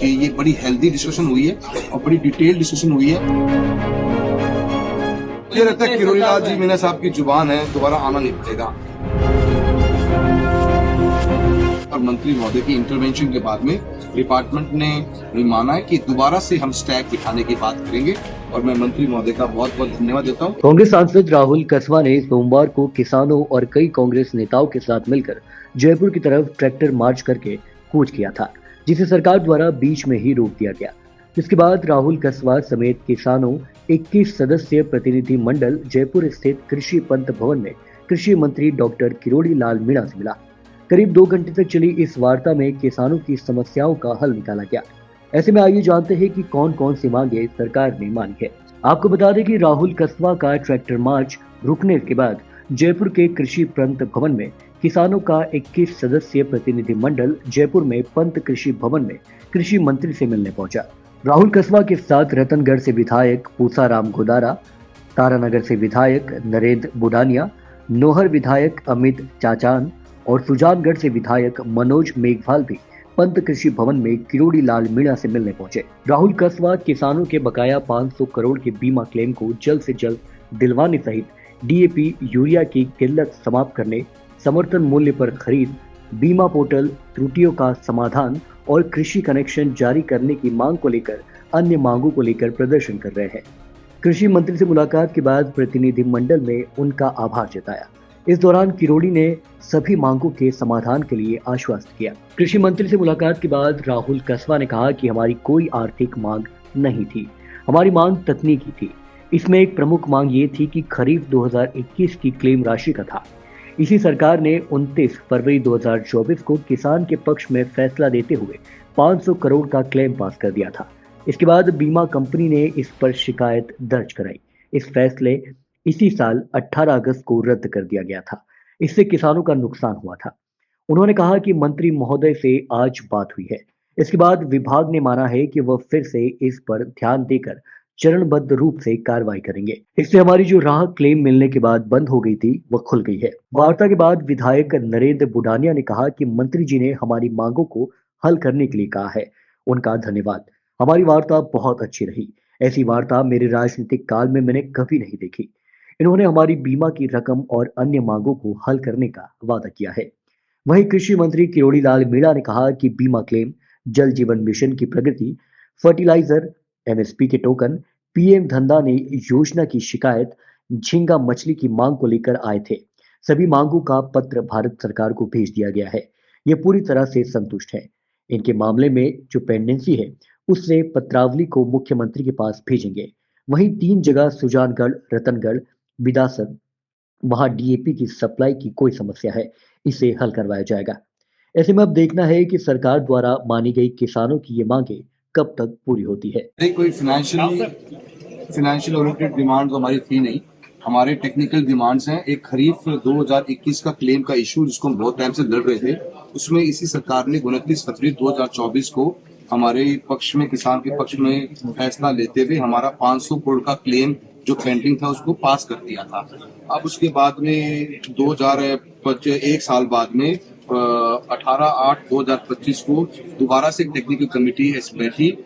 कि ये बड़ी हेल्दी डिस्कशन हुई है और बड़ी डिटेल डिस्कशन हुई है। मुझे लगता है किरोड़ी लाल जी मीणा साहब की जुबान है, दोबारा आना नहीं पड़ेगा। और मंत्री महोदय की इंटरवेंशन के बाद में डिपार्टमेंट ने भी माना है कि दोबारा से हम स्टैक बिठाने की बात करेंगे और मैं मंत्री महोदय का बहुत बहुत धन्यवाद देता हूँ। कांग्रेस सांसद राहुल कसवा ने सोमवार को किसानों और कई कांग्रेस नेताओं के साथ मिलकर जयपुर की तरफ ट्रैक्टर मार्च करके कूच किया था, जिसे सरकार द्वारा बीच में ही रोक दिया गया। इसके बाद राहुल कसवा समेत किसानों 21 सदस्यीय प्रतिनिधि मंडल जयपुर स्थित कृषि पंत भवन में कृषि मंत्री डॉक्टर किरोड़ी लाल मीणा से मिला। करीब 2 घंटे तक चली इस वार्ता में किसानों की समस्याओं का हल निकाला गया। ऐसे में आइए जानते हैं कि कौन कौन सी मांगे सरकार ने मानी है। आपको बता दें कि राहुल कसवा का ट्रैक्टर मार्च रुकने के बाद जयपुर के कृषि पंत भवन में किसानों का 21 सदस्यीय प्रतिनिधि मंडल जयपुर में पंत कृषि भवन में कृषि मंत्री से मिलने पहुंचा। राहुल कसवा के साथ रतनगढ़ से विधायक पूसाराम गोदारा, तारानगर से विधायक नरेंद्र बुडानिया, नोहर विधायक अमित चाचान और सुजानगढ़ से विधायक मनोज मेघवाल भी पंत कृषि भवन में किरोड़ी लाल मीणा से मिलने पहुंचे। राहुल कसवा किसानों के बकाया 500 करोड़ के बीमा क्लेम को जल्द से जल्द दिलवाने सहित डीएपी यूरिया की किल्लत समाप्त करने, समर्थन मूल्य पर खरीद, बीमा पोर्टल त्रुटियों का समाधान और कृषि कनेक्शन जारी करने की मांग को लेकर अन्य मांगों को लेकर प्रदर्शन कर रहे हैं। कृषि मंत्री से मुलाकात के बाद प्रतिनिधि मंडल ने उनका आभार जताया। इस दौरान किरोड़ी ने सभी मांगों के समाधान के लिए आश्वस्त किया। कृषि मंत्री से मुलाकात के बाद राहुल कसवा ने कहा कि हमारी कोई आर्थिक मांग नहीं थी, हमारी मांग तकनीकी थी। इसमें एक प्रमुख मांग ये थी कि खरीफ 2021 की क्लेम राशि का था। इसी सरकार ने 29 फरवरी 2024 को किसान के पक्ष में फैसला देते हुए 500 करोड़ का क्लेम पास कर दिया था। इसके बाद बीमा कंपनी ने इस पर शिकायत दर्ज कराई। इस फैसले इसी साल 18 अगस्त को रद्द कर दिया गया था। इससे किसानों का नुकसान हुआ था। उन्होंने कहा कि मंत्री महोदय से आज बात हुई है। इसके बाद विभाग ने माना है कि वह फिर से इस पर ध्यान देकर चरणबद्ध रूप से कार्रवाई करेंगे। इससे हमारी जो राह क्लेम मिलने के बाद बंद हो गई थी वह खुल गई है। वार्ता के बाद विधायक नरेंद्र बुडानिया ने कहा कि मंत्री जी ने हमारी मांगों को हल करने के लिए कहा है। उनका धन्यवाद। हमारी वार्ता बहुत अच्छी रही। ऐसी वार्ता मेरे राजनीतिक काल में मैंने कभी नहीं देखी। इन्होंने हमारी बीमा की रकम और अन्य मांगों को हल करने का वादा किया है। वहीं कृषि मंत्री किरोड़ी लाल मीणा ने कहा कि बीमा क्लेम, जल जीवन मिशन की प्रगति, फर्टिलाइजर, एमएसपी के टोकन, पीएम धंधा ने योजना की शिकायत, झींगा मछली की मांग को लेकर आए थे। सभी मांगों का पत्र भारत सरकार को भेज दिया गया है। ये पूरी तरह से संतुष्ट है। इनके मामले में जो पेंडेंसी है उससे पत्रावली को मुख्यमंत्री के पास भेजेंगे। वहीं 3 जगह सुजानगढ़, रतनगढ़, बिदासन, वहां डीएपी की सप्लाई की कोई समस्या है, इसे हल करवाया जाएगा। ऐसे में अब देखना है कि सरकार द्वारा मानी गई किसानों की ये मांगे कब तक पूरी होती है। नहीं, कोई फाइनेंशियल ओरिएंटेड डिमांड तो हमारी थी नहीं। हमारे टेक्निकल डिमांड्स हैं। एक खरीफ 2021 का क्लेम का इशू जिसको हम बहुत टाइम से लड़ रहे थे, उसमें इसी सरकार ने 29 फरवरी 2024 को हमारे पक्ष में, किसान के पक्ष में फैसला लेते हुए हमारा 500 करोड़ का क्लेम जो पेंडिंग था उसको पास कर दिया था। अब उसके बाद में 1 साल बाद में 18/8/2025 को दोबारा से टेक्निकल कमेटी बैठी।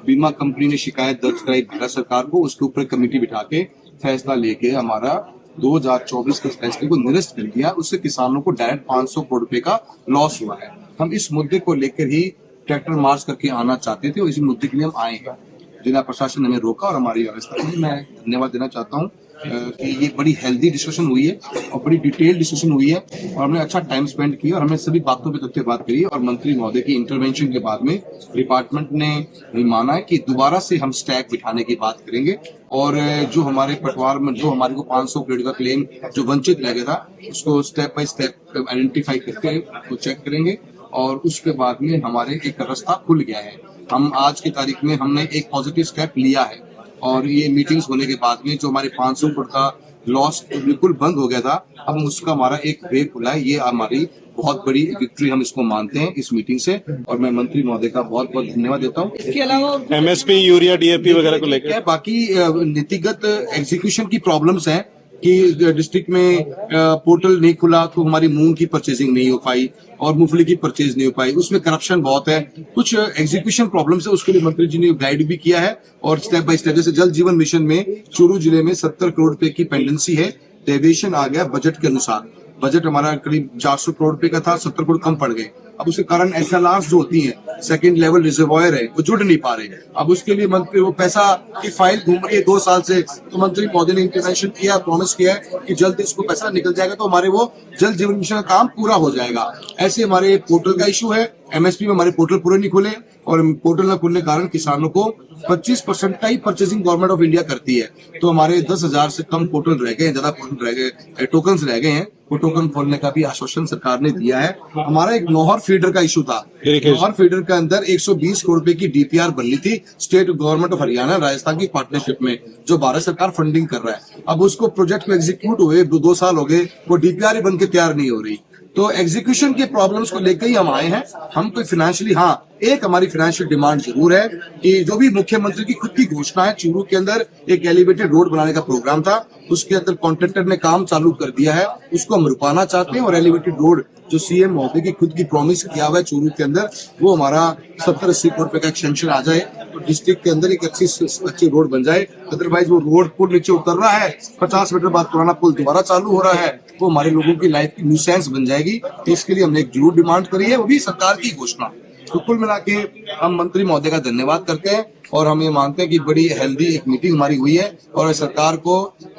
बीमा कंपनी ने शिकायत दर्ज कराई भारत सरकार को, उसके ऊपर कमेटी बिठा के फैसला लेके हमारा 2024 के फैसले को निरस्त कर दिया। उससे किसानों को डायरेक्ट 500 करोड़ रुपए का लॉस हुआ है। हम इस मुद्दे को लेकर ही ट्रैक्टर मार्च करके आना चाहते थे और इसी मुद्दे के लिए हम आए हैं। जिला प्रशासन ने हमें रोका और हमारी व्यवस्था में मैं धन्यवाद देना चाहता हूँ कि ये बड़ी हेल्दी डिस्कशन हुई है और बड़ी डिटेल डिस्कशन हुई है और हमने अच्छा टाइम स्पेंड किया और हमने सभी बातों पे तथ्य बात करी और मंत्री महोदय की इंटरवेंशन के बाद में डिपार्टमेंट ने भी माना है कि दोबारा से हम स्टैक बिठाने की बात करेंगे और जो हमारे पटवार में जो हमारे को 500 करोड़ का क्लेम जो वंचित रह गया था उसको स्टेप बाय स्टेप आइडेंटिफाई करके वो चेक करेंगे और उसके बाद में हमारे एक रास्ता खुल गया है। हम आज की तारीख में हमने एक पॉजिटिव स्टेप लिया है और ये मीटिंग्स होने के बाद में जो हमारे 500 करोड़ का लॉस बिल्कुल बंद हो गया था, अब उसका हमारा एक वे खुला है। ये हमारी बहुत बड़ी विक्ट्री हम इसको मानते हैं इस मीटिंग से और मैं मंत्री महोदय का बहुत बहुत धन्यवाद देता हूँ। इसके अलावा एमएसपी, यूरिया, डीएपी वगैरह को लेकर बाकी नीतिगत एग्जीक्यूशन की प्रॉब्लम्स हैं कि डिस्ट्रिक्ट में पोर्टल नहीं खुला तो हमारी मूंग की परचेजिंग नहीं हो पाई और मूंगफली की परचेज नहीं हो पाई। उसमें करप्शन बहुत है, कुछ एग्जीक्यूशन प्रॉब्लम्स है, उसके लिए मंत्री जी ने गाइड भी किया है। और स्टेप बाय स्टेप जैसे जल जीवन मिशन में चूरू जिले में 70 करोड़ रुपए की पेंडेंसी है, डेविएशन आ गया बजट के अनुसार। बजट हमारा करीब 400 करोड़ रुपए का था, 70 करोड़ कम पड़ गए। अब उसके कारण SLRs जो होती हैं, सेकंड लेवल रिजर्वायर है, वो जुड़ नहीं पा रहे। अब उसके लिए मंत्री वो पैसा की फाइल घूम रही है 2 साल से, तो मंत्री महोदय ने इंटरवेंशन किया, प्रॉमिस किया है कि जल्द इसको पैसा निकल जाएगा तो हमारे वो जल जीवन मिशन का काम पूरा हो जाएगा। ऐसे हमारे पोर्टल का इशू है, MSP में हमारे पोर्टल पूरे नहीं खुले और पोर्टल न खुलने के कारण किसानों को 25% का ही परचेजिंग गवर्नमेंट ऑफ इंडिया करती है। तो हमारे 10,000 से कम पोर्टल रह गए, ज्यादा पोर्टल रह गए, टोकन्स रह गए हैं। वो टोकन खोलने का भी आश्वासन सरकार ने दिया है। हमारा एक नौहर फीडर का इशू था, नौहर फीडर के अंदर 120 करोड़ रुपए की DPR बननी थी state government of Haryana Rajasthan की पार्टनरशिप में, जो भारत सरकार फंडिंग कर रहा है। अब उसको प्रोजेक्ट को एग्जीक्यूट हुए 2 साल हो गए, वो DPR ही बन के तैयार नहीं हो रही। तो एग्जीक्यूशन के प्रॉब्लम्स को लेकर ही हम आए हैं। हम कोई फाइनेंशियली, हाँ एक हमारी फाइनेंशियल डिमांड जरूर है कि जो भी मुख्यमंत्री की खुद की घोषणा है, चूरू के अंदर एक एलिवेटेड रोड बनाने का प्रोग्राम था, उसके अंदर कॉन्ट्रैक्टर ने काम चालू कर दिया है, उसको हम रुकाना चाहते हैं। और एलिवेटेड रोड जो CM महोदय की खुद की प्रॉमिस किया हुआ है चूरू के अंदर, वो हमारा 70-80 करोड़ रुपए का एक्सटेंशन आ जाए तो डिस्ट्रिक्ट के अंदर एक अच्छी रोड बन जाए। अदरवाइज वो रोड पुल नीचे उतर रहा है, 50 मीटर बाद पुराना पुल दोबारा चालू हो रहा है, वो हमारे लोगों की लाइफ की न्यूसेंस बन जाएगी। तो इसके लिए हमने एक जरूर डिमांड करी है, वो भी सरकार की घोषणा। तो कुल मिला के हम मंत्री महोदय का धन्यवाद करते हैं और हम ये मानते हैं कि बड़ी हेल्दी एक मीटिंग हमारी हुई है और सरकार को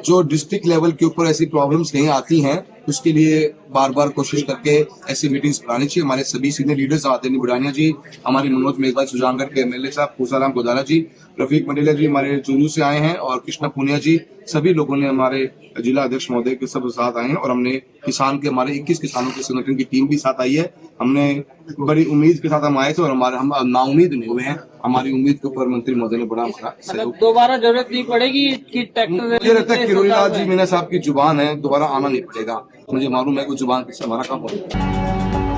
जो डिस्ट्रिक्ट लेवल के ऊपर ऐसी प्रॉब्लम्स नहीं आती हैं, उसके लिए बार बार कोशिश करके ऐसी मीटिंग्स बुलानी चाहिए। हमारे सभी सीनियर लीडर्स, आदरणीय बुढ़ानिया जी, हमारी मनोज मेघवाल सुजानगढ़ के MLA साहब, पूसाराम गोदारा जी, रफीक मंडेला जी हमारे चूरू से आए हैं और कृष्णा पुनिया जी, सभी लोगों ने हमारे जिला अध्यक्ष महोदय के सब साथ आए हैं। और हमने किसान के हमारे 21 किसानों के संगठन की टीम भी साथ आई है। हमने बड़ी उम्मीद के साथ हम आए थे और हम नाउम्मीद नहीं हुए हैं। हमारी उम्मीद के ऊपर मंत्री महोदय ने बड़ा हमारा सहयोग। दोबारा जरूरत नहीं पड़ेगी कि ट्रैक्टर, मुझे लगता है किरोड़ीलाल जी मीना साहब की जुबान है, दोबारा आना नहीं पड़ेगा। मुझे मालूम है कि जुबान से हमारा काम होगा।